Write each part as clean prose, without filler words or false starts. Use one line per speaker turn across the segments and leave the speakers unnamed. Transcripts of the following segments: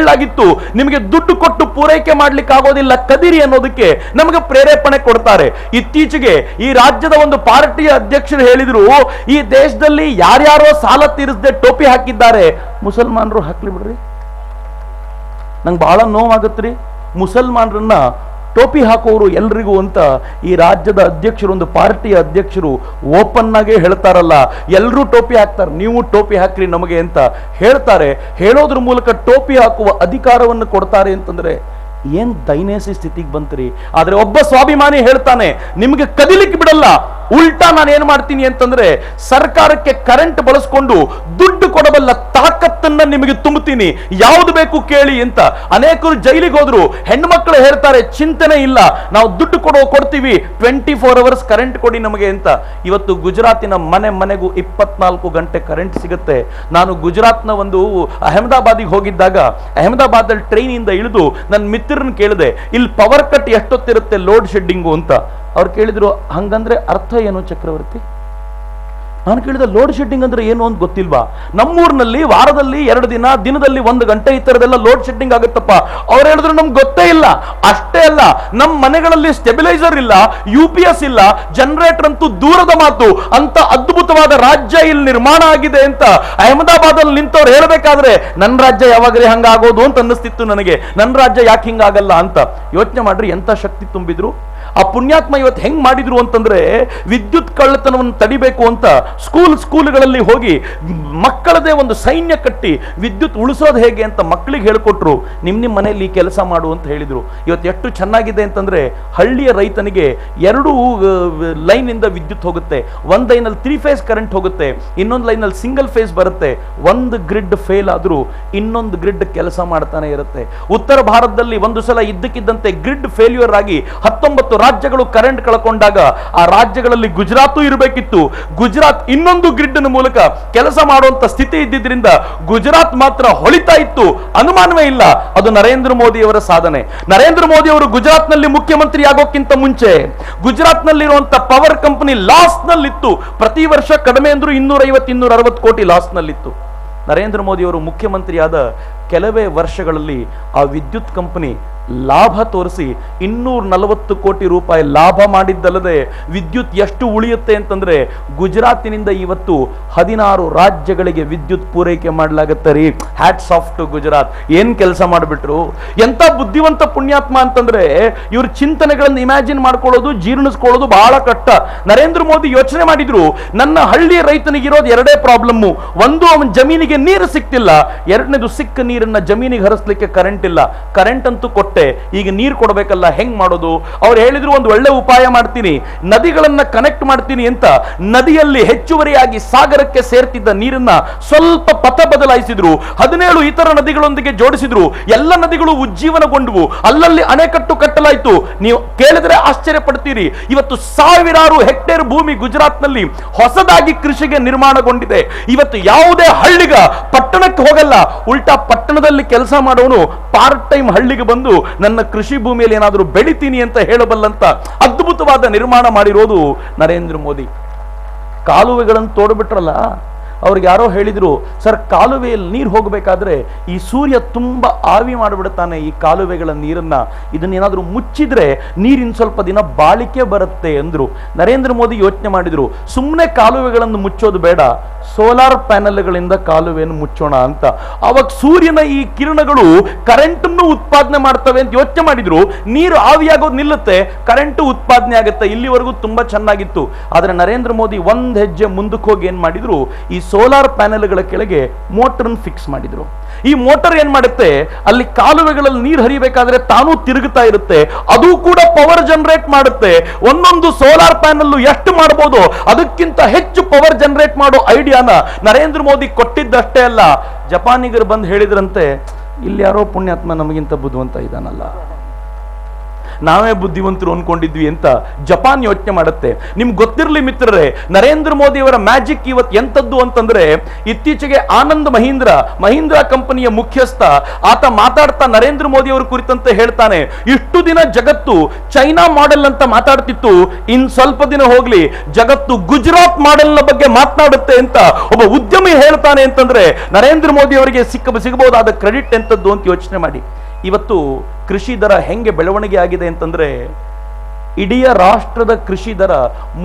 ಸುಳ್ಳಾಗಿತ್ತು, ನಿಮಗೆ ದುಡ್ಡು ಕೊಟ್ಟು ಪೂರೈಕೆ ಮಾಡ್ಲಿಕ್ಕೆ ಆಗೋದಿಲ್ಲ, ಕದಿರಿ ಅನ್ನೋದಕ್ಕೆ ನಮಗೆ ಪ್ರೇರೇಪಣೆ ಕೊಡ್ತಾರೆ. ಇತ್ತೀಚೆಗೆ ಈ ರಾಜ್ಯದ ಒಂದು ಪಾರ್ಟಿಯ ಅಧ್ಯಕ್ಷರು ಹೇಳಿದ್ರು, ಈ ದೇಶದಲ್ಲಿ ಯಾರ್ಯಾರೋ ಸಾಲ ತೀರಿಸದೆ ಟೋಪಿ ಹಾಕಿದ್ದಾರೆ, ಮುಸಲ್ಮಾನರು ಹಾಕ್ಲಿ ಬಿಡ್ರಿ. ನಂಗೆ ಬಹಳ ನೋವಾಗತ್ರಿ, ಮುಸಲ್ಮಾನರನ್ನ ಟೋಪಿ ಹಾಕೋರು ಎಲ್ರಿಗೂ ಅಂತ ಈ ರಾಜ್ಯದ ಅಧ್ಯಕ್ಷರು, ಒಂದು ಪಾರ್ಟಿಯ ಅಧ್ಯಕ್ಷರು ಓಪನ್ ಆಗೇ ಹೇಳ್ತಾರಲ್ಲ, ಎಲ್ಲರೂ ಟೋಪಿ ಹಾಕ್ತಾರೆ, ನೀವು ಟೋಪಿ ಹಾಕ್ರಿ ನಮಗೆ ಅಂತ ಹೇಳ್ತಾರೆ. ಹೇಳೋದ್ರ ಮೂಲಕ ಟೋಪಿ ಹಾಕುವ ಅಧಿಕಾರವನ್ನು ಕೊಡ್ತಾರೆ ಅಂತಂದ್ರೆ ಏನ್ ದೈನೇಸಿ ಸ್ಥಿತಿಗೆ ಬಂತ್ರಿ. ಆದ್ರೆ ಒಬ್ಬ ಸ್ವಾಭಿಮಾನಿ ಹೇಳ್ತಾನೆ, ನಿಮಗೆ ಕದಿಲಿಕ್ಕೆ ಬಿಡಲ್ಲ, ಉಲ್ಟಾ ನಾನು ಏನ್ ಮಾಡ್ತೀನಿ ಅಂತಂದ್ರೆ ಸರ್ಕಾರಕ್ಕೆ ಕರೆಂಟ್ ಬಳಸ್ಕೊಂಡು ದುಡ್ಡು ಕೊಡಬಲ್ಲ ತಾಕತ್ತನ್ನ ನಿಮಗೆ ತುಂಬುತ್ತೀನಿ, ಯಾವುದು ಬೇಕು ಕೇಳಿ ಅಂತ. ಅನೇಕರು ಜೈಲಿಗೆ ಹೋದ್ರು, ಹೆಣ್ಮಕ್ಳು ಹೇಳ್ತಾರೆ ಚಿಂತನೆ ಇಲ್ಲ, ನಾವು ದುಡ್ಡು ಕೊಡ್ತೀವಿ, 24 hours ಕರೆಂಟ್ ಕೊಡಿ ನಮಗೆ ಅಂತ. ಇವತ್ತು ಗುಜರಾತಿನ ಮನೆಗೂ 24 ಗಂಟೆ ಕರೆಂಟ್ ಸಿಗುತ್ತೆ. ನಾನು ಗುಜರಾತ್ನ ಒಂದು ಅಹಮದಾಬಾದಿಗೆ ಹೋಗಿದ್ದಾಗ ಅಹಮದಾಬಾದಲ್ಲಿ ಟ್ರೈನ್ ಇಂದ ಇಳಿದು ನನ್ನ ಮಿತ್ರರನ್ನ ಕೇಳಿದೆ, ಇಲ್ಲಿ ಪವರ್ ಕಟ್ ಎಷ್ಟೊತ್ತಿರುತ್ತೆ ಲೋಡ್ ಶೆಡ್ಡಿಂಗು ಅಂತ. ಅವ್ರು ಕೇಳಿದ್ರು, ಹಂಗಂದ್ರೆ ಅರ್ಥ ಏನು ಚಕ್ರವರ್ತಿ? ನಾನು ಕೇಳಿದ, ಲೋಡ್ ಶೆಡ್ಡಿಂಗ್ ಅಂದ್ರೆ ಏನು ಅಂತ ಗೊತ್ತಿಲ್ವಾ? ನಮ್ಮೂರಿನಲ್ಲಿ ವಾರದಲ್ಲಿ 2 ದಿನ, ದಿನದಲ್ಲಿ 1 ಗಂಟೆ ಈ ತರದೆಲ್ಲ ಲೋಡ್ ಶೆಡ್ಡಿಂಗ್ ಆಗುತ್ತಪ್ಪ. ಅವ್ರು ಹೇಳಿದ್ರು ನಮ್ಗೆ ಗೊತ್ತೇ ಇಲ್ಲ. ಅಷ್ಟೇ ಅಲ್ಲ, ನಮ್ಮ ಮನೆಗಳಲ್ಲಿ ಸ್ಟೆಬಿಲೈಸರ್ ಇಲ್ಲ, UPS ಇಲ್ಲ, ಜನರೇಟರ್ ಅಂತೂ ದೂರದ ಮಾತು, ಅಂತ ಅದ್ಭುತವಾದ ರಾಜ್ಯ ಇಲ್ಲಿ ನಿರ್ಮಾಣ ಆಗಿದೆ ಅಂತ ಅಹಮದಾಬಾದ್ ಅಲ್ಲಿ ನಿಂತವ್ರು ಹೇಳ್ಬೇಕಾದ್ರೆ ನನ್ನ ರಾಜ್ಯ ಯಾವಾಗಲೇ ಹಂಗಾಗೋದು ಅಂತ ಅನ್ನಿಸ್ತಿತ್ತು ನನಗೆ. ನನ್ನ ರಾಜ್ಯ ಯಾಕೆ ಹಿಂಗಾಗಲ್ಲ ಅಂತ ಯೋಚನೆ ಮಾಡ್ರಿ, ಎಂತ ಶಕ್ತಿ ತುಂಬಿದ್ರು ಆ ಪುಣ್ಯಾತ್ಮ. ಇವತ್ತು ಹೆಂಗ್ ಮಾಡಿದ್ರು ಅಂತಂದ್ರೆ, ವಿದ್ಯುತ್ ಕಳ್ಳತನವನ್ನು ತಡಿಬೇಕು ಅಂತ ಸ್ಕೂಲ್ಗಳಲ್ಲಿ ಹೋಗಿ ಮಕ್ಕಳದೇ ಒಂದು ಸೈನ್ಯ ಕಟ್ಟಿ ವಿದ್ಯುತ್ ಉಳಿಸೋದು ಹೇಗೆ ಅಂತ ಮಕ್ಕಳಿಗೆ ಹೇಳ್ಕೊಟ್ರು. ನಿಮ್ಮ ಮನೆಯಲ್ಲಿ ಕೆಲಸ ಮಾಡು ಅಂತ ಹೇಳಿದ್ರು. ಇವತ್ತು ಎಷ್ಟು ಚೆನ್ನಾಗಿದೆ ಅಂತಂದ್ರೆ, ಹಳ್ಳಿಯ ರೈತನಿಗೆ 2 ಲೈನ್ ಇಂದ ವಿದ್ಯುತ್ ಹೋಗುತ್ತೆ. ಒಂದು ಲೈನಲ್ಲಿ 3 phase ಕರೆಂಟ್ ಹೋಗುತ್ತೆ, ಇನ್ನೊಂದು ಲೈನಲ್ಲಿ ಸಿಂಗಲ್ ಫೇಸ್ ಬರುತ್ತೆ. ಒಂದು ಗ್ರಿಡ್ ಫೇಲ್ ಆದ್ರೂ ಇನ್ನೊಂದು ಗ್ರಿಡ್ ಕೆಲಸ ಮಾಡ್ತಾನೆ ಇರುತ್ತೆ. ಉತ್ತರ ಭಾರತದಲ್ಲಿ ಒಂದು ಸಲ ಇದ್ದಕ್ಕಿದ್ದಂತೆ ಗ್ರಿಡ್ ಫೇಲ್ಯೂರ್ ಆಗಿ 19 ರಾಜ್ಯಗಳು ಕರೆಂಟ್ ಕಳ್ಕೊಂಡಾಗ ಆ ರಾಜ್ಯಗಳಲ್ಲಿ ಗುಜರಾತ್ ಇರಬೇಕಿತ್ತು. ಗುಜರಾತ್ ಇನ್ನೊಂದು ಗ್ರಿಡ್ ಮೂಲಕ ಕೆಲಸ ಮಾಡುವಂತ ಸ್ಥಿತಿ ಇದ್ದಿದ್ರಿಂದ ಗುಜರಾತ್ ಮಾತ್ರ ಹೊಳಿತಾ ಇತ್ತು, ಅನುಮಾನವೇ ಇಲ್ಲ. ಅದು ನರೇಂದ್ರ ಮೋದಿ ಅವರ ಸಾಧನೆ. ನರೇಂದ್ರ ಮೋದಿ ಅವರು ಗುಜರಾತ್ ನಲ್ಲಿ ಮುಖ್ಯಮಂತ್ರಿ ಆಗೋಕ್ಕಿಂತ ಮುಂಚೆ ಗುಜರಾತ್ ನಲ್ಲಿರುವಂತಹ ಪವರ್ ಕಂಪನಿ ಲಾಸ್ ನಲ್ಲಿತ್ತು. ಪ್ರತಿ ವರ್ಷ ಕಡಿಮೆ ಅಂದ್ರೂ 250-260 ಕೋಟಿ ಲಾಸ್ ನಲ್ಲಿತ್ತು. ನರೇಂದ್ರ ಮೋದಿ ಅವರು ಮುಖ್ಯಮಂತ್ರಿ ಆದ ಕೆಲವೇ ವರ್ಷಗಳಲ್ಲಿ ಆ ವಿದ್ಯುತ್ ಕಂಪನಿ ಲಾಭ ತೋರಿಸಿ 240 ಕೋಟಿ ರೂಪಾಯಿ ಲಾಭ ಮಾಡಿದ್ದಲ್ಲದೆ ವಿದ್ಯುತ್ ಎಷ್ಟು ಉಳಿಯುತ್ತೆ ಅಂತಂದ್ರೆ, ಗುಜರಾತಿನಿಂದ ಇವತ್ತು 16 ರಾಜ್ಯಗಳಿಗೆ ವಿದ್ಯುತ್ ಪೂರೈಕೆ ಮಾಡಲಾಗುತ್ತೆ ರೀ. Hats off to Gujarat. ಏನ್ ಕೆಲಸ ಮಾಡಿಬಿಟ್ರು, ಎಂತ ಬುದ್ಧಿವಂತ ಪುಣ್ಯಾತ್ಮ ಅಂತಂದ್ರೆ, ಇವ್ರ ಚಿಂತನೆಗಳನ್ನು ಇಮ್ಯಾಜಿನ್ ಮಾಡ್ಕೊಳ್ಳೋದು, ಜೀರ್ಣಿಸ್ಕೊಳ್ಳೋದು ಬಹಳ ಕಷ್ಟ. ನರೇಂದ್ರ ಮೋದಿ ಯೋಚನೆ ಮಾಡಿದ್ರು, ನನ್ನ ಹಳ್ಳಿಯ ರೈತನಿಗಿರೋದು 2 ಪ್ರಾಬ್ಲಮ್ಮು. ಒಂದು, ಅವನ ಜಮೀನಿಗೆ ನೀರು ಸಿಕ್ತಿಲ್ಲ, 2ನೇದು ಸಿಕ್ಕ ನೀರನ್ನ ಜಮೀನಿಗೆ ಹರಿಸ್ಲಿಕ್ಕೆ ಕರೆಂಟ್ ಇಲ್ಲ. ಕರೆಂಟ್ ಅಂತೂ ಕೊಟ್ಟೆ, ಈಗ ನೀರು ಕೊಡಬೇಕಲ್ಲ, ಹೆಂಗ್ ಮಾಡೋದು? ಅವ್ರು ಹೇಳಿದ್ರು, ಒಂದು ಒಳ್ಳೆ ಉಪಾಯ ಮಾಡ್ತೀನಿ, ನದಿಗಳನ್ನ ಕನೆಕ್ಟ್ ಮಾಡ್ತೀನಿ ಅಂತ. ನದಿಯಲ್ಲಿ ಹೆಚ್ಚುವರಿಯಾಗಿ ಸಾಗರಕ್ಕೆ ಸೇರ್ತಿದ್ದ ನೀರನ್ನ ಸ್ವಲ್ಪ ಪಥ ಬದಲಾಯಿಸಿದ್ರು, 17 ಇತರ ನದಿಗಳೊಂದಿಗೆ ಜೋಡಿಸಿದ್ರು. ಎಲ್ಲ ನದಿಗಳು ಉಜ್ಜೀವನಗೊಂಡವು, ಅಲ್ಲಲ್ಲಿ ಅಣೆಕಟ್ಟು ಕಟ್ಟಲಾಯಿತು. ನೀವು ಕೇಳಿದ್ರೆ ಆಶ್ಚರ್ಯ ಪಡ್ತೀರಿ, ಇವತ್ತು 1000 ಹೆಕ್ಟೇರ್ ಭೂಮಿ ಗುಜರಾತ್ ನಲ್ಲಿ ಹೊಸದಾಗಿ ಕೃಷಿಗೆ ನಿರ್ಮಾಣಗೊಂಡಿದೆ. ಇವತ್ತು ಯಾವುದೇ ಹಳ್ಳಿಗ ಪಟ್ಟಣಕ್ಕೆ ಹೋಗಲ್ಲ, ಉಲ್ಟಾ ಪಟ್ಟಣದಲ್ಲಿ ಕೆಲಸ ಮಾಡೋನು ಪಾರ್ಟ್ ಟೈಮ್ ಹಳ್ಳಿಗೆ ಬಂದು ನನ್ನ ಕೃಷಿ ಭೂಮಿಯಲ್ಲಿ ಏನಾದರೂ ಬೆಳಿತೀನಿ ಅಂತ ಹೇಳಬಲ್ಲಂತ ಅದ್ಭುತವಾದ ನಿರ್ಮಾಣ ಮಾಡಿರೋದು ನರೇಂದ್ರ ಮೋದಿ. ಕಾಲುವೆಗಳನ್ನು ತೋಡ್ಬಿಟ್ರಲ್ಲ, ಅವ್ರಿಗೆ ಯಾರೋ ಹೇಳಿದ್ರು, ಸರ್ ಕಾಲುವೆಯಲ್ಲಿ ನೀರು ಹೋಗಬೇಕಾದ್ರೆ ಈ ಸೂರ್ಯ ತುಂಬಾ ಆವಿ ಮಾಡಿಬಿಡ್ತಾನೆ ಈ ಕಾಲುವೆಗಳ ನೀರನ್ನ, ಇದನ್ನೇನಾದ್ರೂ ಮುಚ್ಚಿದ್ರೆ ನೀರಿನ ಸ್ವಲ್ಪ ದಿನ ಬಾಳಿಕೆ ಬರುತ್ತೆ ಅಂದ್ರು. ನರೇಂದ್ರ ಮೋದಿ ಯೋಚನೆ ಮಾಡಿದ್ರು, ಸುಮ್ಮನೆ ಕಾಲುವೆಗಳನ್ನು ಮುಚ್ಚೋದು ಬೇಡ, ಸೋಲಾರ್ ಪ್ಯಾನೆಲ್ಗಳಿಂದ ಕಾಲುವೆಯನ್ನು ಮುಚ್ಚೋಣ ಅಂತ. ಅವಾಗ ಸೂರ್ಯನ ಈ ಕಿರಣಗಳು ಕರೆಂಟ್ ಅನ್ನು ಉತ್ಪಾದನೆ ಮಾಡ್ತವೆ ಅಂತ ಯೋಚನೆ ಮಾಡಿದ್ರು. ನೀರು ಆವಿಯಾಗೋದು ನಿಲ್ಲುತ್ತೆ, ಕರೆಂಟ್ ಉತ್ಪಾದನೆ ಆಗುತ್ತೆ. ಇಲ್ಲಿವರೆಗೂ ತುಂಬಾ ಚೆನ್ನಾಗಿತ್ತು. ಆದ್ರೆ ನರೇಂದ್ರ ಮೋದಿ ಒಂದ್ ಹೆಜ್ಜೆ ಮುಂದಕ್ಕೆ ಹೋಗಿ ಏನ್ ಮಾಡಿದ್ರು, ಈ ಸೋಲಾರ್ ಪ್ಯಾನೆಲ್ಗಳ ಕೆಳಗೆ ಮೋಟರ್ ಫಿಕ್ಸ್ ಮಾಡಿದ್ರು. ಈ ಮೋಟರ್ ಏನ್ ಮಾಡುತ್ತೆ, ಅಲ್ಲಿ ಕಾಲುವೆಗಳಲ್ಲಿ ನೀರು ಹರಿಬೇಕಾದ್ರೆ ತಾನೂ ತಿರುಗುತ್ತಾ ಇರುತ್ತೆ, ಅದು ಕೂಡ ಪವರ್ ಜನರೇಟ್ ಮಾಡುತ್ತೆ. ಒಂದೊಂದು ಸೋಲಾರ್ ಪ್ಯಾನೆಲ್ ಎಷ್ಟು ಮಾಡಬಹುದು, ಅದಕ್ಕಿಂತ ಹೆಚ್ಚು ಪವರ್ ಜನರೇಟ್ ಮಾಡೋ ಐಡಿಯಾನ ನರೇಂದ್ರ ಮೋದಿ ಕೊಟ್ಟಿದ್ದಷ್ಟೇ ಅಲ್ಲ, ಜಪಾನಿಗರು ಬಂದು ಹೇಳಿದ್ರಂತೆ, ಇಲ್ಲಿ ಯಾರೋ ಪುಣ್ಯಾತ್ಮ ನಮಗಿಂತ ಬುದ್ಧಿವಂತ ಇದಾನಲ್ಲ. ನಾವೇ ಬುದ್ಧಿವಂತರು ಅನ್ಕೊಂಡಿದ್ವಿ ಅಂತ ಜಪಾನ್ ಯೋಚನೆ ಮಾಡುತ್ತೆ. ನಿಮ್ಗೆ ಗೊತ್ತಿರಲಿ ಮಿತ್ರರೇ, ನರೇಂದ್ರ ಮೋದಿ ಅವರ ಮ್ಯಾಜಿಕ್ ಇವತ್ತು ಎಂತದ್ದು ಅಂತಂದ್ರೆ, ಇತ್ತೀಚೆಗೆ ಆನಂದ್ ಮಹೀಂದ್ರ ಕಂಪನಿಯ ಮುಖ್ಯಸ್ಥ ಆತ ಮಾತಾಡ್ತಾ ನರೇಂದ್ರ ಮೋದಿ ಅವರ ಕುರಿತಂತೆ ಹೇಳ್ತಾನೆ, ಇಷ್ಟು ದಿನ ಜಗತ್ತು ಚೈನಾ ಮಾಡೆಲ್ ಅಂತ ಮಾತಾಡ್ತಿತ್ತು, ಇನ್ ಸ್ವಲ್ಪ ದಿನ ಹೋಗ್ಲಿ ಜಗತ್ತು ಗುಜರಾತ್ ಮಾಡೆಲ್ ನ ಬಗ್ಗೆ ಮಾತನಾಡುತ್ತೆ ಅಂತ ಒಬ್ಬ ಉದ್ಯಮಿ ಹೇಳ್ತಾನೆ ಅಂತಂದ್ರೆ ನರೇಂದ್ರ ಮೋದಿ ಅವರಿಗೆ ಸಿಗಬಹುದಾದ ಕ್ರೆಡಿಟ್ ಎಂತದ್ದು ಅಂತ ಯೋಚನೆ ಮಾಡಿ. ಇವತ್ತು ಕೃಷಿ ದರ ಹೆಂಗೆ ಬೆಳವಣಿಗೆ ಆಗಿದೆ ಅಂತಂದ್ರೆ, ಇಡೀ ರಾಷ್ಟ್ರದ ಕೃಷಿ ದರ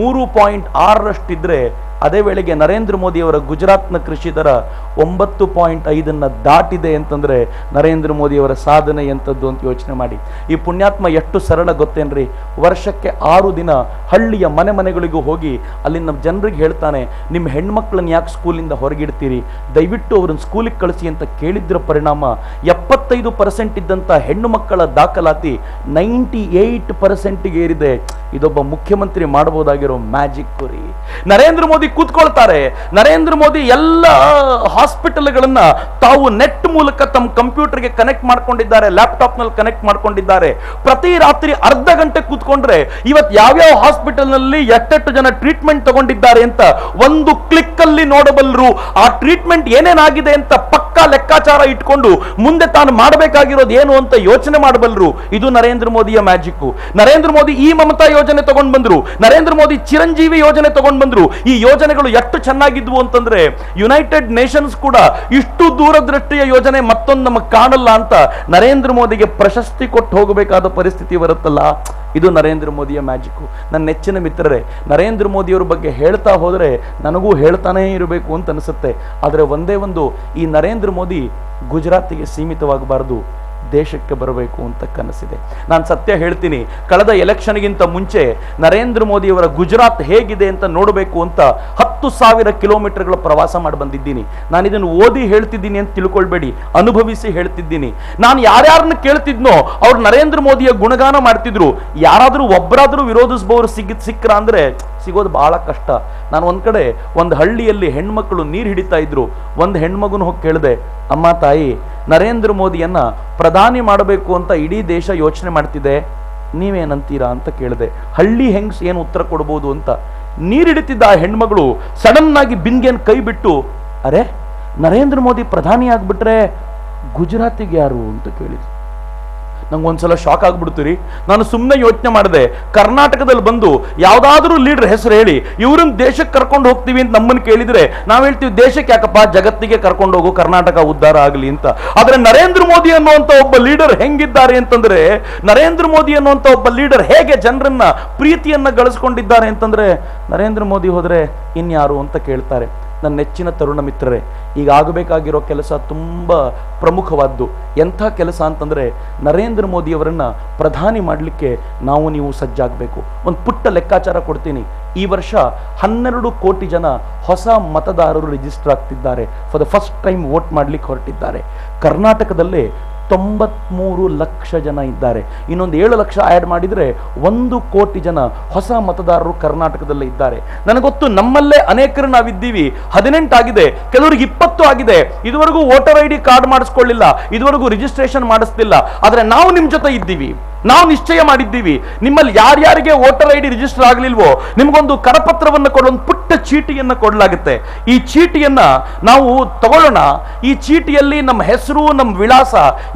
3.6ರಷ್ಟಿದ್ರೆ, ಅದೇ ವೇಳೆಗೆ ನರೇಂದ್ರ ಮೋದಿ ಅವರ ಗುಜರಾತ್ನ ಕೃಷಿ ದರ 9.5 ದಾಟಿದೆ ಅಂತಂದ್ರೆ ನರೇಂದ್ರ ಮೋದಿ ಅವರ ಸಾಧನೆ ಎಂತದ್ದು ಅಂತ ಯೋಚನೆ ಮಾಡಿ. ಈ ಪುಣ್ಯಾತ್ಮ ಎಷ್ಟು ಸರಳ ಗೊತ್ತೇನ್ರಿ, ವರ್ಷಕ್ಕೆ 6 ದಿನ ಹಳ್ಳಿಯ ಮನೆಗಳಿಗೂ ಹೋಗಿ ಅಲ್ಲಿನ ಜನರಿಗೆ ಹೇಳ್ತಾನೆ, ನಿಮ್ಮ ಹೆಣ್ಮಕ್ಳನ್ನ ಯಾಕೆ ಸ್ಕೂಲಿಂದ ಹೊರಗಿಡ್ತೀರಿ, ದಯವಿಟ್ಟು ಅವ್ರನ್ನ ಸ್ಕೂಲಿಗೆ ಕಳಿಸಿ ಅಂತ ಕೇಳಿದ್ರ ಪರಿಣಾಮ 75% ಇದ್ದಂತ ಹೆಣ್ಣು ಮಕ್ಕಳ ದಾಖಲಾತಿ 98%ಗೆ ಏರಿದೆ. ಇದೊಬ್ಬ ಮುಖ್ಯಮಂತ್ರಿ ಮಾಡಬಹುದಾಗಿರೋ ಮ್ಯಾಜಿಕ್ ರೀ. ನರೇಂದ್ರ ಮೋದಿ ಕೂತ್ಕೊಳ್ತಾರೆ, ನರೇಂದ್ರ ಮೋದಿ ಎಲ್ಲ ಹಾಸ್ಪಿಟಲ್ಗಳನ್ನ ತಾವು ನೆಟ್ ಮೂಲಕ ತಮ್ಮ ಕಂಪ್ಯೂಟರ್ಗೆ ಕನೆಕ್ಟ್ ಮಾಡ್ಕೊಂಡಿದ್ದಾರೆ, ಲ್ಯಾಪ್ಟಾಪ್ ನಲ್ಲಿ ಕನೆಕ್ಟ್ ಮಾಡ್ಕೊಂಡಿದ್ದಾರೆ. ಪ್ರತಿ ರಾತ್ರಿ ಅರ್ಧ ಗಂಟೆ ಕೂತ್ಕೊಂಡ್ರೆ ಇವತ್ತು ಯಾವ್ಯಾವ ಹಾಸ್ಪಿಟಲ್ ನಲ್ಲಿ ಎಷ್ಟೆಷ್ಟು ಜನ ಟ್ರೀಟ್ಮೆಂಟ್ ತಗೊಂಡಿದ್ದಾರೆ ಅಂತ ಒಂದು ಕ್ಲಿಕ್ ಅಲ್ಲಿ ನೋಡಬಲ್ಲರು. ಆ ಟ್ರೀಟ್ಮೆಂಟ್ ಏನೇನಾಗಿದೆ ಅಂತ ಪಕ್ಕಾ ಲೆಕ್ಕಾಚಾರ ಇಟ್ಕೊಂಡು ಮುಂದೆ ತಾನು ಮಾಡಬೇಕಾಗಿರೋದು ಏನು ಅಂತ ಯೋಚನೆ ಮಾಡಬಲ್ಲರು. ಇದು ನರೇಂದ್ರ ಮೋದಿಯ ಮ್ಯಾಜಿಕ್. ನರೇಂದ್ರ ಮೋದಿ ಈ ಮಮತಾ ಯೋಜನೆ ತಗೊಂಡ್ ಬಂದ್ರು, ನರೇಂದ್ರ ಮೋದಿ ಚಿರಂಜೀವಿ ಯೋಜನೆ ತಗೊಂಡ್ ಬಂದ್ರು. ಈ ಯೋಜನೆಗಳು ಎಷ್ಟು ಚೆನ್ನಾಗಿದ್ವು ಅಂತಂದ್ರೆ, ಯುನೈಟೆಡ್ ನೇಷನ್ಸ್ ಕೂಡ ಇಷ್ಟು ದೂರದೃಷ್ಟಿಯ ಯೋಜನೆ ಮತ್ತೊಂದು ನಮಗೆ ಕಾಣಲ್ಲ ಅಂತ ನರೇಂದ್ರ ಮೋದಿಗೆ ಪ್ರಶಸ್ತಿ ಕೊಟ್ಟು ಹೋಗಬೇಕಾದ ಪರಿಸ್ಥಿತಿ ಬರುತ್ತಲ್ಲ, ಇದು ನರೇಂದ್ರ ಮೋದಿಯ ಮ್ಯಾಜಿಕ್. ನನ್ನ ನೆಚ್ಚಿನ ಮಿತ್ರರೇ, ನರೇಂದ್ರ ಮೋದಿಯವರ ಬಗ್ಗೆ ಹೇಳ್ತಾ ಹೋದರೆ ನನಗೂ ಹೇಳ್ತಾನೇ ಇರಬೇಕು ಅಂತ ಅನಿಸುತ್ತೆ. ಆದರೆ ಒಂದೇ ಒಂದು, ಈ ನರೇಂದ್ರ ಮೋದಿ ಗುಜರಾತಿಗೆ ಸೀಮಿತವಾಗಬಾರದು, ದೇಶಕ್ಕೆ ಬರಬೇಕು ಅಂತ ಕನಸಿದೆ. ನಾನು ಸತ್ಯ ಹೇಳ್ತೀನಿ, ಕಳೆದ ಎಲೆಕ್ಷನ್ಗಿಂತ ಮುಂಚೆ ನರೇಂದ್ರ ಮೋದಿಯವರ ಗುಜರಾತ್ ಹೇಗಿದೆ ಅಂತ ನೋಡಬೇಕು ಅಂತ 10,000 ಕಿಲೋಮೀಟರ್ಗಳ ಪ್ರವಾಸ ಮಾಡಿ ಬಂದಿದ್ದೀನಿ. ನಾನು ಇದನ್ನು ಓದಿ ಹೇಳ್ತಿದ್ದೀನಿ ಅಂತ ತಿಳ್ಕೊಳ್ಬೇಡಿ, ಅನುಭವಿಸಿ ಹೇಳ್ತಿದ್ದೀನಿ. ನಾನು ಯಾರ್ಯಾರನ್ನ ಕೇಳ್ತಿದ್ನೋ ಅವ್ರು ನರೇಂದ್ರ ಮೋದಿಯ ಗುಣಗಾನ ಮಾಡ್ತಿದ್ರು. ಯಾರಾದರೂ ಒಬ್ಬರಾದರೂ ವಿರೋಧಿಸಬಹುದು ಸಿಕ್ಕ್ರ ಅಂದ್ರೆ ಸಿಗೋದು ಬಹಳ ಕಷ್ಟ. ನಾನು ಒಂದ್ ಕಡೆ ಒಂದು ಹಳ್ಳಿಯಲ್ಲಿ ಹೆಣ್ಮಕ್ಳು ನೀರು ಹಿಡಿತಾ ಇದ್ರು. ಒಂದು ಹೆಣ್ಮಗುನ ಹೋಗಿ ಕೇಳಿದೆ, ಅಮ್ಮ ತಾಯಿ, ನರೇಂದ್ರ ಮೋದಿಯನ್ನ ಪ್ರಧಾನಿ ಮಾಡಬೇಕು ಅಂತ ಇಡೀ ದೇಶ ಯೋಚನೆ ಮಾಡ್ತಿದೆ, ನೀವೇನಂತೀರಾ ಅಂತ ಕೇಳಿದೆ. ಹಳ್ಳಿ ಹೆಂಗ್ಸ್ ಏನು ಉತ್ತರ ಕೊಡ್ಬೋದು ಅಂತ. ನೀರಿಡಿತಿದ್ದ ಆ ಹೆಣ್ಮಗಳು ಸಡನ್ ಆಗಿ ಬಿಂದಿಗೆಯನ್ನು ಕೈ ಬಿಟ್ಟು, ಅರೆ ನರೇಂದ್ರ ಮೋದಿ ಪ್ರಧಾನಿ ಆಗ್ಬಿಟ್ರೆ ಗುಜರಾತಿಗೆ ಯಾರು ಅಂತ ಕೇಳಿದ್ರು. ನಂಗೆ ಒಂದ್ಸಲ ಶಾಕ್ ಆಗ್ಬಿಡ್ತೀರಿ. ನಾನು ಸುಮ್ಮನೆ ಯೋಚನೆ ಮಾಡಿದೆ, ಕರ್ನಾಟಕದಲ್ಲಿ ಬಂದು ಯಾವ್ದಾದ್ರೂ ಲೀಡರ್ ಹೆಸರು ಹೇಳಿ ಇವ್ರನ್ನ ದೇಶಕ್ಕೆ ಕರ್ಕೊಂಡು ಹೋಗ್ತೀವಿ ಅಂತ ನಮ್ಮನ್ನು ಕೇಳಿದ್ರೆ ನಾವ್ ಹೇಳ್ತೀವಿ, ದೇಶಕ್ಕೆ ಯಾಕಪ್ಪ, ಜಗತ್ತಿಗೆ ಕರ್ಕೊಂಡು ಹೋಗು, ಕರ್ನಾಟಕ ಉದ್ಧಾರ ಆಗಲಿ ಅಂತ. ಆದ್ರೆ ನರೇಂದ್ರ ಮೋದಿ ಅನ್ನುವಂತ ಒಬ್ಬ ಲೀಡರ್ ಹೆಂಗಿದ್ದಾರೆ ಅಂತಂದ್ರೆ, ನರೇಂದ್ರ ಮೋದಿ ಅನ್ನುವಂತ ಒಬ್ಬ ಲೀಡರ್ ಹೇಗೆ ಜನರನ್ನ ಪ್ರೀತಿಯನ್ನ ಗಳಿಸ್ಕೊಂಡಿದ್ದಾರೆ ಅಂತಂದ್ರೆ, ನರೇಂದ್ರ ಮೋದಿ ಹೋದ್ರೆ ಇನ್ಯಾರು ಅಂತ ಕೇಳ್ತಾರೆ. ನನ್ನ ನೆಚ್ಚಿನ ತರುಣ ಮಿತ್ರರೇ, ಈಗ ಆಗಬೇಕಾಗಿರೋ ಕೆಲಸ ತುಂಬ ಪ್ರಮುಖವಾದ್ದು. ಎಂಥ ಕೆಲಸ ಅಂತಂದರೆ, ನರೇಂದ್ರ ಮೋದಿಯವರನ್ನು ಪ್ರಧಾನಿ ಮಾಡಲಿಕ್ಕೆ ನಾವು ನೀವು ಸಜ್ಜಾಗಬೇಕು. ಒಂದು ಪುಟ್ಟ ಲೆಕ್ಕಾಚಾರ ಕೊಡ್ತೀನಿ. ಈ ವರ್ಷ 12 ಕೋಟಿ ಜನ ಹೊಸ ಮತದಾರರು ರಿಜಿಸ್ಟರ್ ಆಗ್ತಿದ್ದಾರೆ, for the first time vote ಮಾಡಲಿಕ್ಕೆ ಹೊರಟಿದ್ದಾರೆ. ಕರ್ನಾಟಕದಲ್ಲೇ 93 ಲಕ್ಷ ಜನ ಇದ್ದಾರೆ. ಇನ್ನೊಂದು 7 ಲಕ್ಷ ಆ್ಯಡ್ ಮಾಡಿದರೆ 1 ಕೋಟಿ ಜನ ಹೊಸ ಮತದಾರರು ಕರ್ನಾಟಕದಲ್ಲೇ ಇದ್ದಾರೆ. ನನಗೊತ್ತು ನಮ್ಮಲ್ಲೇ ಅನೇಕರು ನಾವಿದ್ದೀವಿ. 18 ಆಗಿದೆ, ಕೆಲವರಿಗೆ 20 ಆಗಿದೆ. ಇದುವರೆಗೂ ವೋಟರ್ ID ಕಾರ್ಡ್ ಮಾಡಿಸ್ಕೊಳ್ಳಿಲ್ಲ, ಇದುವರೆಗೂ ರಿಜಿಸ್ಟ್ರೇಷನ್ ಮಾಡಿಸ್ತಿಲ್ಲ. ಆದರೆ ನಾವು ನಿಮ್ಮ ಜೊತೆ ಇದ್ದೀವಿ, ನಾವು ನಿಶ್ಚಯ ಮಾಡಿದ್ದೀವಿ. ನಿಮ್ಮಲ್ಲಿ ಯಾರ್ಯಾರಿಗೆ ವೋಟರ್ ID ರಿಜಿಸ್ಟರ್ ಆಗಲಿಲ್ವೋ ನಿಮಗೊಂದು ಕರಪತ್ರವನ್ನು ಕೊಡೋ ಒಂದು ಪುಟ್ಟ ಚೀಟಿಯನ್ನು ಕೊಡಲಾಗುತ್ತೆ. ಈ ಚೀಟಿಯನ್ನ ನಾವು ತಗೊಳ್ಳೋಣ. ಈ ಚೀಟಿಯಲ್ಲಿ ನಮ್ಮ ಹೆಸರು, ನಮ್ಮ ವಿಳಾಸ,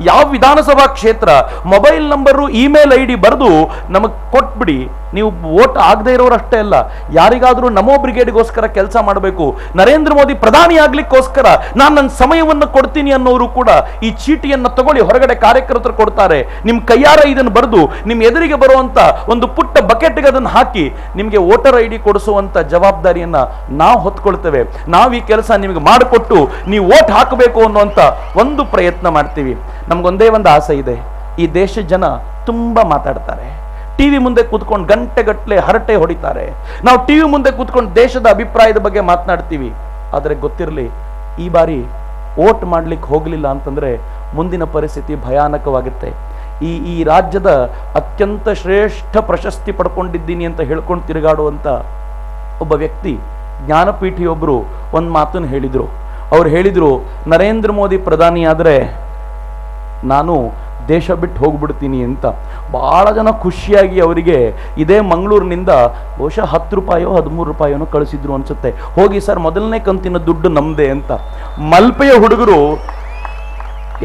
ಯಾವ ವಿಧಾನಸಭಾ ಕ್ಷೇತ್ರ, ಮೊಬೈಲ್ ನಂಬರು, ಇಮೇಲ್ ID ಬರೆದು ನಮಗೆ ಕೊಟ್ಬಿಡಿ. ನೀವು ವೋಟ್ ಆಗದೆ ಇರೋರಷ್ಟೇ ಅಲ್ಲ, ಯಾರಿಗಾದ್ರೂ ನಮೋ ಬ್ರಿಗೇಡ್ಗೋಸ್ಕರ ಕೆಲಸ ಮಾಡಬೇಕು, ನರೇಂದ್ರ ಮೋದಿ ಪ್ರಧಾನಿ ಆಗ್ಲಿಕ್ಕೋಸ್ಕರ ನಾನು ನನ್ನ ಸಮಯವನ್ನು ಕೊಡ್ತೀನಿ ಅನ್ನೋರು ಕೂಡ ಈ ಚೀಟಿಯನ್ನು ತಗೊಳ್ಳಿ. ಹೊರಗಡೆ ಕಾರ್ಯಕರ್ತರು ಕೊಡ್ತಾರೆ. ನಿಮ್ ಕೈಯಾರ ಇದನ್ನು ಬರೆದು ನಿಮ್ ಎದುರಿಗೆ ಬರುವಂತ ಒಂದು ಪುಟ್ಟ ಬಕೆಟ್ಗೆ ಅದನ್ನು ಹಾಕಿ ನಿಮಗೆ ವೋಟರ್ ID ಕೊಡಿಸುವಂತ ಜವಾಬ್ದಾರಿಯನ್ನ ನಾವು ಹೊತ್ಕೊಳ್ತೇವೆ. ನಾವು ಈ ಕೆಲಸ ನಿಮಗೆ ಮಾಡಿಕೊಟ್ಟು ನೀವು ವೋಟ್ ಹಾಕಬೇಕು ಅನ್ನುವಂತ ಒಂದು ಪ್ರಯತ್ನ ಮಾಡ್ತೀವಿ. ನಮ್ಗೊಂದೇ ಒಂದು ಆಸೆ ಇದೆ. ಈ ದೇಶದ ಜನ ತುಂಬಾ ಮಾತಾಡ್ತಾರೆ, ಟಿವಿ ಮುಂದೆ ಕೂತ್ಕೊಂಡು ಗಂಟೆಗಟ್ಟಲೆ ಹರಟೆ ಹೊಡಿತಾರೆ. ನಾವು ಟಿವಿ ಮುಂದೆ ಕೂತ್ಕೊಂಡು ದೇಶದ ಅಭಿಪ್ರಾಯದ ಬಗ್ಗೆ ಮಾತನಾಡ್ತೀವಿ. ಆದರೆ ಗೊತ್ತಿರಲಿ, ಈ ಬಾರಿ ವೋಟ್ ಮಾಡ್ಲಿಕ್ಕೆ ಹೋಗಲಿಲ್ಲ ಅಂತಂದ್ರೆ ಮುಂದಿನ ಪರಿಸ್ಥಿತಿ ಭಯಾನಕವಾಗುತ್ತೆ. ಈ ರಾಜ್ಯದ ಅತ್ಯಂತ ಶ್ರೇಷ್ಠ ಪ್ರಶಸ್ತಿ ಪಡ್ಕೊಂಡಿದ್ದೀನಿ ಅಂತ ಹೇಳ್ಕೊಂಡು ತಿರುಗಾಡುವಂತ ಒಬ್ಬ ವ್ಯಕ್ತಿ, ಜ್ಞಾನಪೀಠಿಯೊಬ್ಬರು ಒಂದು ಮಾತನ್ನು ಹೇಳಿದ್ರು. ಅವ್ರು ಹೇಳಿದ್ರು, ನರೇಂದ್ರ ಮೋದಿ ಪ್ರಧಾನಿ ಆದರೆ ನಾನು ದೇಶ ಬಿಟ್ಟು ಹೋಗ್ಬಿಡ್ತೀನಿ ಅಂತ. ಭಾಳ ಜನ ಖುಷಿಯಾಗಿ ಅವರಿಗೆ ಇದೇ ಮಂಗಳೂರಿನಿಂದ ಬಹುಶಃ 10 ರೂಪಾಯೋ 13 ರೂಪಾಯಿನೋ ಕಳಿಸಿದ್ರು ಅನ್ಸುತ್ತೆ. ಹೋಗಿ ಸರ್ ಮೊದಲನೇ ಕಂತಿನ ದುಡ್ಡು ನಮ್ದೆ ಅಂತ. ಮಲ್ಪೆಯ ಹುಡುಗರು,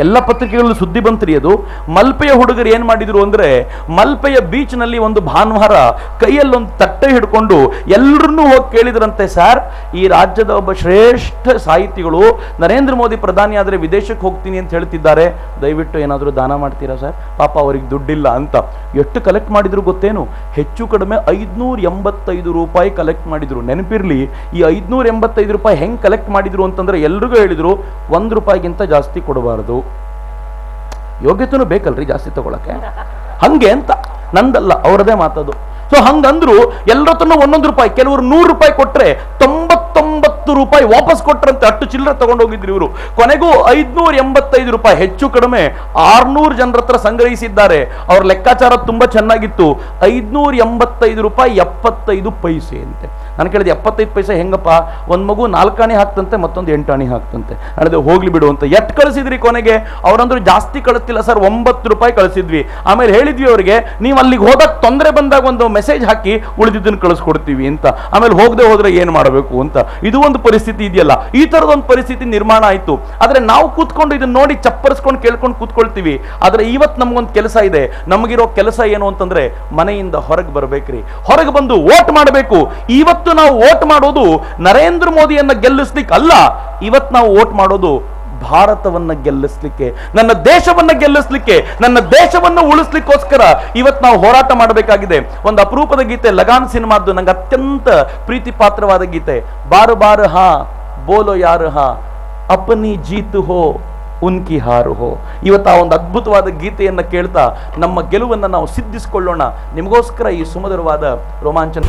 ಎಲ್ಲ ಪತ್ರಿಕೆಗಳಲ್ಲೂ ಸುದ್ದಿ ಬಂತ್ರಿ ಅದು. ಮಲ್ಪೆಯ ಹುಡುಗರು ಏನ್ ಮಾಡಿದ್ರು ಅಂದ್ರೆ, ಮಲ್ಪೆಯ ಬೀಚ್ ನಲ್ಲಿ ಒಂದು ಭಾನುವಾರ ಕೈಯಲ್ಲೊಂದು ತಟ್ಟೆ ಹಿಡ್ಕೊಂಡು ಎಲ್ಲರನ್ನೂ ಹೋಗಿ ಕೇಳಿದ್ರಂತೆ, ಸರ್ ಈ ರಾಜ್ಯದ ಒಬ್ಬ ಶ್ರೇಷ್ಠ ಸಾಹಿತಿಗಳು ನರೇಂದ್ರ ಮೋದಿ ಪ್ರಧಾನಿ ಆದರೆ ವಿದೇಶಕ್ಕೆ ಹೋಗ್ತೀನಿ ಅಂತ ಹೇಳ್ತಿದ್ದಾರೆ, ದಯವಿಟ್ಟು ಏನಾದರೂ ದಾನ ಮಾಡ್ತೀರಾ ಸರ್, ಪಾಪ ಅವ್ರಿಗೆ ದುಡ್ಡಿಲ್ಲ ಅಂತ. ಎಷ್ಟು ಕಲೆಕ್ಟ್ ಮಾಡಿದ್ರು ಗೊತ್ತೇನು? ಹೆಚ್ಚು ಕಡಿಮೆ 585 ರೂಪಾಯಿ ಕಲೆಕ್ಟ್ ಮಾಡಿದ್ರು. ನೆನಪಿರ್ಲಿ, ಈ 585 ರೂಪಾಯಿ ಹೆಂಗ್ ಕಲೆಕ್ಟ್ ಮಾಡಿದ್ರು ಅಂತಂದ್ರೆ ಎಲ್ರಿಗೂ ಹೇಳಿದ್ರು 1 ರೂಪಾಯಿಗಿಂತ ಜಾಸ್ತಿ ಕೊಡಬಾರದು, ಯೋಗ್ಯತೆನೂ ಬೇಕಲ್ರಿ ಜಾಸ್ತಿ ತಗೊಳಕ್ಕೆ, ಹಂಗೆ ಅಂತ. ನಂದಲ್ಲ, ಅವರದೇ ಮಾತದು. ಸೊ ಹಂಗಂದ್ರು ಎಲ್ಲರತ್ರನೂ 1 ರೂಪಾಯಿ, ಕೆಲವರು 100 ರೂಪಾಯಿ ಕೊಟ್ರೆ 99 ರೂಪಾಯಿ ವಾಪಸ್ ಕೊಟ್ರಂತೆ. ಅಷ್ಟು ಚಿಲ್ಲರೆ ತಗೊಂಡೋಗಿದ್ರು ಇವರು. ಕೊನೆಗೂ 585 ರೂಪಾಯಿ, ಹೆಚ್ಚು ಕಡಿಮೆ 600 ಜನರ ಹತ್ರ ಸಂಗ್ರಹಿಸಿದ್ದಾರೆ. ಅವ್ರ ಲೆಕ್ಕಾಚಾರ ತುಂಬಾ ಚೆನ್ನಾಗಿತ್ತು. 585 ರೂಪಾಯಿ 75 ಪೈಸೆ ಅಂತೆ. ನಾನು ಕೇಳಿದೆ 75 ಪೈಸೆ ಹೆಂಗಪ್ಪ? ಒಂದ್ ಮಗು 4 ಆಣೆ ಹಾಕ್ತಂತೆ, ಮತ್ತೊಂದು 8 ಆಣೆ ಹಾಕ್ತಂತೆ. ಅದೇ ಹೋಗ್ಲಿ ಬಿಡು ಅಂತ. ಎಟ್ ಕಳಿಸಿದ್ರಿ ಕೊನೆಗೆ? ಅವ್ರಂದ್ರು ಜಾಸ್ತಿ ಕಳಿಸ್ತಿಲ್ಲ ಸರ್, 9 ರೂಪಾಯಿ ಕಳಿಸಿದ್ವಿ. ಆಮೇಲೆ ಹೇಳಿದ್ವಿ ಅವ್ರಿಗೆ, ನೀವು ಅಲ್ಲಿಗೆ ಹೋದಾಗ ತೊಂದರೆ ಬಂದಾಗ ಒಂದು ಮೆಸೇಜ್ ಹಾಕಿ ಉಳಿದಿದ್ದನ್ನು ಕಳಿಸ್ಕೊಡ್ತೀವಿ ಅಂತ. ಆಮೇಲೆ ಹೋಗದೆ ಹೋದ್ರೆ ಏನ್ ಮಾಡಬೇಕು ಅಂತ. ಇದು ಒಂದು ಪರಿಸ್ಥಿತಿ ಇದೆಯಲ್ಲ, ಈ ತರದೊಂದು ಪರಿಸ್ಥಿತಿ ನಿರ್ಮಾಣ ಆಯ್ತು. ಆದ್ರೆ ನಾವು ಕೂತ್ಕೊಂಡು ಇದನ್ನ ನೋಡಿ ಚಪ್ಪರಿಸ್ಕೊಂಡು ಕೇಳ್ಕೊಂಡು ಕೂತ್ಕೊಳ್ತೀವಿ. ಆದ್ರೆ ಇವತ್ತು ನಮ್ಗೊಂದು ಕೆಲಸ ಇದೆ. ನಮಗಿರೋ ಕೆಲಸ ಏನು ಅಂತಂದ್ರೆ, ಮನೆಯಿಂದ ಹೊರಗೆ ಬರ್ಬೇಕ್ರಿ, ಹೊರಗೆ ಬಂದು ವೋಟ್ ಮಾಡಬೇಕು. ಇವತ್ತು ನಾವು ವೋಟ್ ಮಾಡೋದು ನರೇಂದ್ರ ಮೋದಿಯನ್ನ ಗೆಲ್ಲಿಸ್ಲಿಕ್ಕೆ ಅಲ್ಲ, ಇವತ್ತು ನಾವು ವೋಟ್ ಮಾಡೋದು ಭಾರತವನ್ನ ಗೆಲ್ಲಿಸ್ಲಿಕ್ಕೆ, ನನ್ನ ದೇಶವನ್ನ ಗೆಲ್ಲಿಸ್ಲಿಕ್ಕೆ, ನನ್ನ ದೇಶವನ್ನ ಉಳಿಸ್ಲಿಕ್ಕೋಸ್ಕರ ಇವತ್ತು ನಾವು ಹೋರಾಟ ಮಾಡಬೇಕಾಗಿದೆ. ಒಂದು ಅಪರೂಪದ ಗೀತೆ, ಲಗಾನ್ ಸಿನಿಮಾದ್ದು, ನಂಗೆ ಅತ್ಯಂತ ಪ್ರೀತಿ ಪಾತ್ರವಾದ ಗೀತೆ. ಬಾರ್ ಬಾರ್ ಹಾ ಬೋಲೋ ಯಾರು ಹಾ ಅಪನಿ ಜೀತ್ ಹೋ ಉನ್ಕಿ ಹಾರು ಹೋ. ಇವತ್ತು ಆ ಒಂದು ಅದ್ಭುತವಾದ ಗೀತೆಯನ್ನ ಕೇಳ್ತಾ ನಮ್ಮ ಗೆಲುವನ್ನ ನಾವು ಸಿದ್ಧಿಸಿಕೊಳ್ಳೋಣ. ನಿಮಗೋಸ್ಕರ ಈ ಸುಮಧುರವಾದ ರೋಮಾಂಚನ.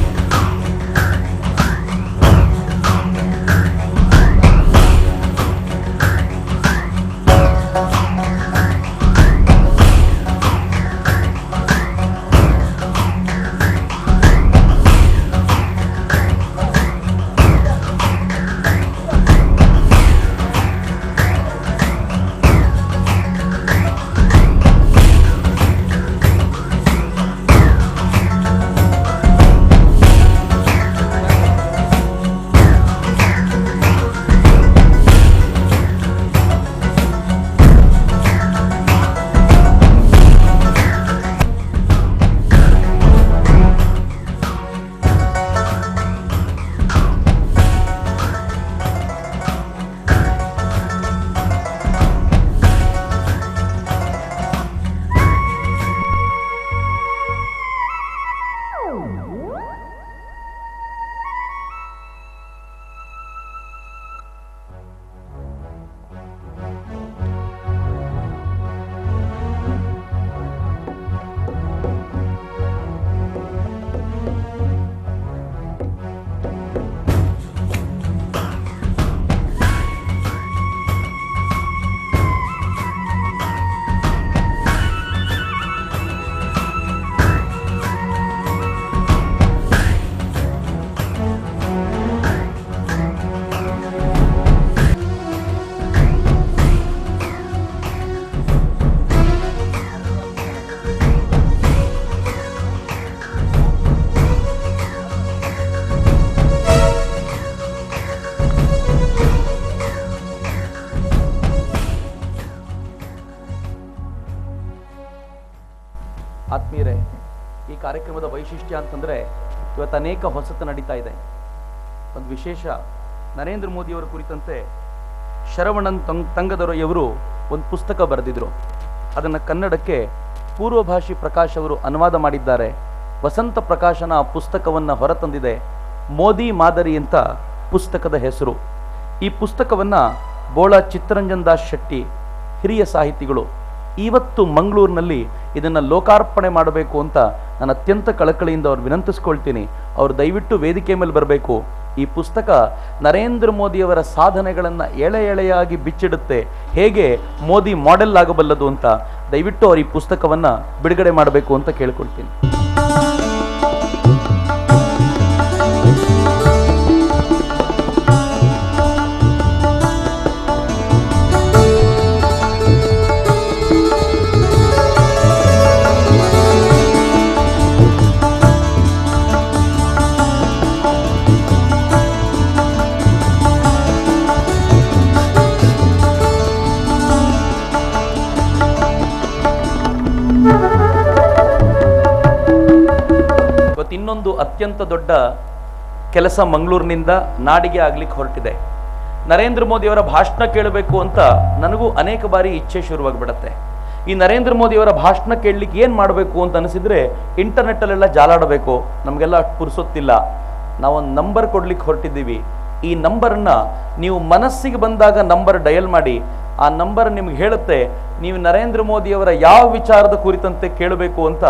ಆತ್ಮೀಯರೇ, ಈ ಕಾರ್ಯಕ್ರಮದ ವೈಶಿಷ್ಟ್ಯ ಅಂತಂದ್ರೆ ಇವತ್ತು ಅನೇಕ ಹೊಸತು ನಡೀತಾ ಇದೆ. ಒಂದು ವಿಶೇಷ, ನರೇಂದ್ರ ಮೋದಿಯವರ ಕುರಿತಂತೆ ಶರವಣನ್ ತಂಗದೊರೆಯವರು ಒಂದು ಪುಸ್ತಕ ಬರೆದಿದ್ರು. ಅದನ್ನು ಕನ್ನಡಕ್ಕೆ ಪೂರ್ವಭಾಷಿ ಪ್ರಕಾಶ್ ಅವರು ಅನುವಾದ ಮಾಡಿದ್ದಾರೆ. ವಸಂತ ಪ್ರಕಾಶನ ಆ ಪುಸ್ತಕವನ್ನು ಹೊರತಂದಿದೆ. ಮೋದಿ ಮಾದರಿ ಅಂತ ಪುಸ್ತಕದ ಹೆಸರು. ಈ ಪುಸ್ತಕವನ್ನು ಬೋಳ ಚಿತ್ತರಂಜನ್ ದಾಸ್ ಶೆಟ್ಟಿ, ಹಿರಿಯ ಸಾಹಿತಿಗಳು, ಇವತ್ತು ಮಂಗಳೂರಿನಲ್ಲಿ ಇದನ್ನು ಲೋಕಾರ್ಪಣೆ ಮಾಡಬೇಕು ಅಂತ ನಾನು ಅತ್ಯಂತ ಕಳಕಳಿಯಿಂದ ಅವ್ರು ವಿನಂತಿಸ್ಕೊಳ್ತೀನಿ. ಅವರು ದಯವಿಟ್ಟು ವೇದಿಕೆ ಮೇಲೆ ಬರಬೇಕು. ಈ ಪುಸ್ತಕ ನರೇಂದ್ರ ಮೋದಿಯವರ ಸಾಧನೆಗಳನ್ನು ಎಳೆ ಎಳೆಯಾಗಿ ಬಿಚ್ಚಿಡುತ್ತೆ, ಹೇಗೆ ಮೋದಿ ಮಾಡೆಲ್ ಆಗಬಲ್ಲದು ಅಂತ. ದಯವಿಟ್ಟು ಅವರು ಈ ಪುಸ್ತಕವನ್ನು ಬಿಡುಗಡೆ ಮಾಡಬೇಕು ಅಂತ ಕೇಳ್ಕೊಳ್ತೀನಿ. ಇನ್ನೊಂದು ಅತ್ಯಂತ ದೊಡ್ಡ ಕೆಲಸ ಮಂಗಳೂರಿನಿಂದ ನಾಡಿಗೆ ಆಗ್ಲಿಕ್ಕೆ ಹೊರಟಿದೆ. ನರೇಂದ್ರ ಮೋದಿಯವರ ಭಾಷಣ ಕೇಳಬೇಕು ಅಂತ ನನಗೂ ಅನೇಕ ಬಾರಿ ಇಚ್ಛೆ ಶುರುವಾಗಿಬಿಡತ್ತೆ. ಈ ನರೇಂದ್ರ ಮೋದಿಯವರ ಭಾಷಣ ಕೇಳಲಿಕ್ಕೆ ಏನು ಮಾಡಬೇಕು ಅಂತ ಅನಿಸಿದ್ರೆ ಇಂಟರ್ನೆಟ್ಟಲ್ಲೆಲ್ಲ ಜಾಲಾಡಬೇಕು, ನಮಗೆಲ್ಲ ಅಷ್ಟು ಪುರ್ಸೊತ್ತಿಲ್ಲ. ನಾವೊಂದು ನಂಬರ್ ಕೊಡ್ಲಿಕ್ಕೆ ಹೊರಟಿದ್ದೀವಿ. ಈ ನಂಬರನ್ನು ನೀವು ಮನಸ್ಸಿಗೆ ಬಂದಾಗ ನಂಬರ್ ಡಯಲ್ ಮಾಡಿ. ಆ ನಂಬರ್ ನಿಮ್ಗೆ ಹೇಳುತ್ತೆ ನೀವು ನರೇಂದ್ರ ಮೋದಿಯವರ ಯಾವ ವಿಚಾರದ ಕುರಿತಂತೆ ಕೇಳಬೇಕು ಅಂತ.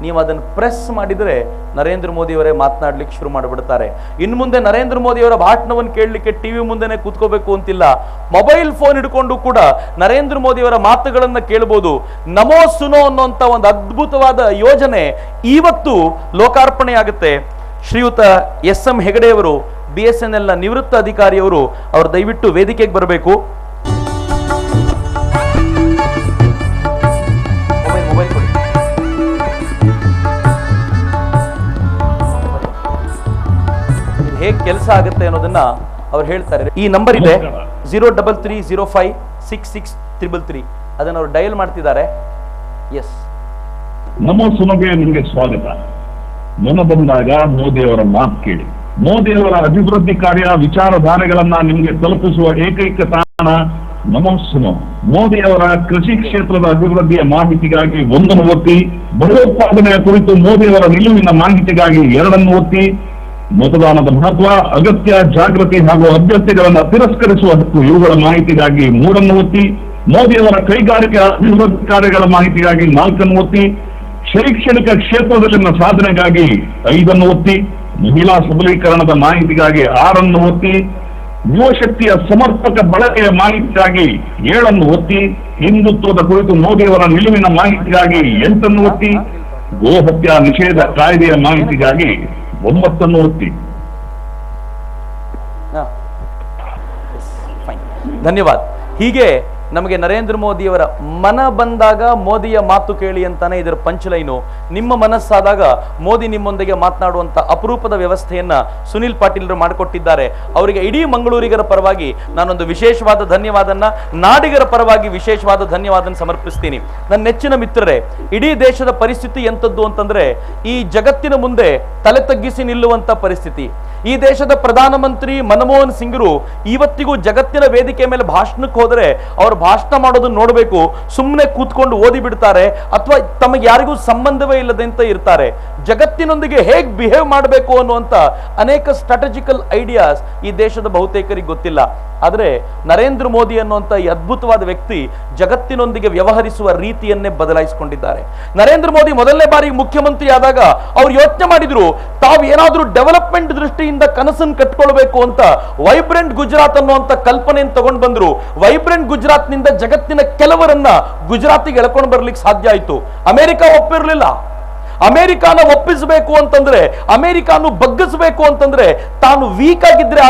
ನೀವು ಅದನ್ನು ಪ್ರೆಸ್ ಮಾಡಿದರೆ ನರೇಂದ್ರ ಮೋದಿಯವರೇ ಮಾತನಾಡ್ಲಿಕ್ಕೆ ಶುರು ಮಾಡಿಬಿಡ್ತಾರೆ. ಇನ್ನು ಮುಂದೆ ನರೇಂದ್ರ ಮೋದಿಯವರ ಭಾಷಣವನ್ನು ಕೇಳಲಿಕ್ಕೆ ಟಿವಿ ಮುಂದೆನೆ ಕೂತ್ಕೋಬೇಕು ಅಂತಿಲ್ಲ. ಮೊಬೈಲ್ ಫೋನ್ ಹಿಡ್ಕೊಂಡು ಕೂಡ ನರೇಂದ್ರ ಮೋದಿಯವರ ಮಾತುಗಳನ್ನು ಕೇಳಬಹುದು. ನಮೋ ಸುನೋ ಅನ್ನುವಂಥ ಒಂದು ಅದ್ಭುತವಾದ ಯೋಜನೆ ಇವತ್ತು ಲೋಕಾರ್ಪಣೆ ಆಗುತ್ತೆ. ಶ್ರೀಯುತ ಎಸ್.ಎಂ. ಹೆಗಡೆಯವರು, BSNL ನ ನಿವೃತ್ತ ಅಧಿಕಾರಿಯವರು, ಅವರು ದಯವಿಟ್ಟು ವೇದಿಕೆಗೆ ಬರಬೇಕು. ಹೇಗೆ ಕೆಲಸ ಆಗುತ್ತೆ ಅನ್ನೋದನ್ನ ಅವ್ರು ಹೇಳ್ತಾರೆ. ಈ ನಂಬರ್ ಇದೆ 033056633. ಅದನ್ನು ಅವರು ಡಯಲ್ ಮಾಡ್ತಿದ್ದಾರೆ. ಎಸ್,
ನಮೋ ಸುಮಗೆ ನಿಮಗೆ ಸ್ವಾಗತ. ಮನ ಬಂದಾಗ ಮೋದಿಯವರ ಮಾತು ಕೇಳಿ. ಮೋದಿಯವರ ಅಭಿವೃದ್ಧಿ ಕಾರ್ಯ ವಿಚಾರಧಾರೆಗಳನ್ನ ನಿಮಗೆ ತಲುಪಿಸುವ ಏಕೈಕ ತಾಣ ನಮೋ ಸುಮೋ. ಮೋದಿಯವರ ಕೃಷಿ ಕ್ಷೇತ್ರದ ಅಭಿವೃದ್ಧಿಯ ಮಾಹಿತಿಗಾಗಿ 1 ಒತ್ತಿ, ಭಯೋತ್ಪಾದನೆಯ ಕುರಿತು ಮೋದಿಯವರ ನಿಲುವಿನ ಮಾಹಿತಿಗಾಗಿ 2 ಒತ್ತಿ, ಮತದಾನದ ಮಹತ್ವ, ಅಗತ್ಯ, ಜಾಗೃತಿ ಹಾಗೂ ಅಭ್ಯರ್ಥಿಗಳನ್ನು ತಿರಸ್ಕರಿಸುವ ಹಕ್ಕು ಇವುಗಳ ಮಾಹಿತಿಗಾಗಿ 3 ಒತ್ತಿ, ಮೋದಿಯವರ ಕೈಗಾರಿಕೆ ಅಭಿವೃದ್ಧಿ ಕಾರ್ಯಗಳ ಮಾಹಿತಿಗಾಗಿ 4 ಒತ್ತಿ, ಶೈಕ್ಷಣಿಕ ಕ್ಷೇತ್ರದಲ್ಲಿನ ಸಾಧನೆಗಾಗಿ 5 ಒತ್ತಿ, ಮಹಿಳಾ ಸಬಲೀಕರಣದ ಮಾಹಿತಿಗಾಗಿ 6 ಒತ್ತಿ, ಯುವಶಕ್ತಿಯ ಸಮರ್ಪಕ ಬಳಕೆಯ ಮಾಹಿತಿಗಾಗಿ 7 ಒತ್ತಿ, ಹಿಂದುತ್ವದ ಕುರಿತು ಮೋದಿಯವರ ನಿಲುವಿನ ಮಾಹಿತಿಗಾಗಿ 8 ಒತ್ತಿ, ಗೋಹತ್ಯಾ ನಿಷೇಧ ಕಾಯ್ದೆಯ ಮಾಹಿತಿಗಾಗಿ 9 ಒತ್ತಿ.
ಧನ್ಯವಾದ. ಹೀಗೆ ನಮಗೆ ನರೇಂದ್ರ ಮೋದಿಯವರ ಮನ ಬಂದಾಗ ಮೋದಿಯ ಮಾತು ಕೇಳಿ ಅಂತಾನೆ ಇದರ ಪಂಚಲೈನು. ನಿಮ್ಮ ಮನಸ್ಸಾದಾಗ ಮೋದಿ ನಿಮ್ಮೊಂದಿಗೆ ಮಾತನಾಡುವಂತ ಅಪರೂಪದ ವ್ಯವಸ್ಥೆಯನ್ನ ಸುನಿಲ್ ಪಾಟೀಲ್ರು ಮಾಡಿಕೊಟ್ಟಿದ್ದಾರೆ. ಅವರಿಗೆ ಇಡೀ ಮಂಗಳೂರಿಗರ ಪರವಾಗಿ ನಾನೊಂದು ವಿಶೇಷವಾದ ಧನ್ಯವಾದನ್ನ, ನಾಡಿಗರ ಪರವಾಗಿ ವಿಶೇಷವಾದ ಧನ್ಯವಾದನ ಸಮರ್ಪಿಸ್ತೀನಿ. ನನ್ನ ನೆಚ್ಚಿನ ಮಿತ್ರರೇ, ಇಡೀ ದೇಶದ ಪರಿಸ್ಥಿತಿ ಎಂತದ್ದು ಅಂತಂದ್ರೆ ಈ ಜಗತ್ತಿನ ಮುಂದೆ ತಲೆ ತಗ್ಗಿಸಿ ನಿಲ್ಲುವಂತ ಪರಿಸ್ಥಿತಿ. ಈ ದೇಶದ ಪ್ರಧಾನಮಂತ್ರಿ ಮನಮೋಹನ್ ಸಿಂಗ್ರು ಇವತ್ತಿಗೂ ಜಗತ್ತಿನ ವೇದಿಕೆ ಮೇಲೆ ಭಾಷಣಕ್ಕೆ ಹೋದರೆ ಅವರು ಭಾಷಣ ಮಾಡೋದನ್ನ ನೋಡಬೇಕು, ಸುಮ್ಮನೆ ಕೂತ್ಕೊಂಡು ಓದಿ ಬಿಡ್ತಾರೆ ಅಥವಾ ತಮಗೆ ಯಾರಿಗೂ ಸಂಬಂಧವೇ ಇಲ್ಲದಂತ ಇರ್ತಾರೆ. ಜಗತ್ತಿನೊಂದಿಗೆ ಹೇಗೆ ಬಿಹೇವ್ ಮಾಡಬೇಕು ಅನ್ನುವಂಥ ಅನೇಕ ಸ್ಟ್ರಾಟಜಿಕಲ್ ಐಡಿಯಾಸ್ ಈ ದೇಶದ ಬಹುತೇಕರಿಗೆ ಗೊತ್ತಿಲ್ಲ. ಆದರೆ ನರೇಂದ್ರ ಮೋದಿ ಅನ್ನುವಂಥ ಈ ಅದ್ಭುತವಾದ ವ್ಯಕ್ತಿ ಜಗತ್ತಿನೊಂದಿಗೆ ವ್ಯವಹರಿಸುವ ರೀತಿಯನ್ನೇ ಬದಲಾಯಿಸಿಕೊಂಡಿದ್ದಾರೆ. ನರೇಂದ್ರ ಮೋದಿ ಮೊದಲನೇ ಬಾರಿ ಮುಖ್ಯಮಂತ್ರಿ ಆದಾಗ ಅವ್ರು ಯೋಚನೆ ಮಾಡಿದ್ರು, ತಾವು ಏನಾದ್ರೂ ಡೆವಲಪ್ಮೆಂಟ್ ದೃಷ್ಟಿಯಿಂದ ಕನಸನ್ನು ಕಟ್ಕೊಳ್ಬೇಕು ಅಂತ ವೈಬ್ರೆಂಟ್ ಗುಜರಾತ್ ಅನ್ನುವಂಥ ಕಲ್ಪನೆಯನ್ನು ತಗೊಂಡು ಬಂದ್ರು. ವೈಬ್ರೆಂಟ್ ಗುಜರಾತ್ ನಿಂದ ಜಗತ್ತಿನ ಕೆಲವರನ್ನ ಗುಜರಾತಿಗೆ ಎಳ್ಕೊಂಡು ಬರ್ಲಿಕ್ಕೆ ಸಾಧ್ಯ ಆಯ್ತು. ಅಮೆರಿಕ ಒಪ್ಪಿರಲಿಲ್ಲ. ಅಮೆರಿಕಾನ ಒಪ್ಪಿಸಬೇಕು ಅಂತಂದ್ರೆ, ಅಮೆರಿಕಾನು ಬಗ್ಗಿಸಬೇಕು ಅಂತಂದ್ರೆ ತಾನು ವೀಕ್ ಆಗಿದ್ರೆ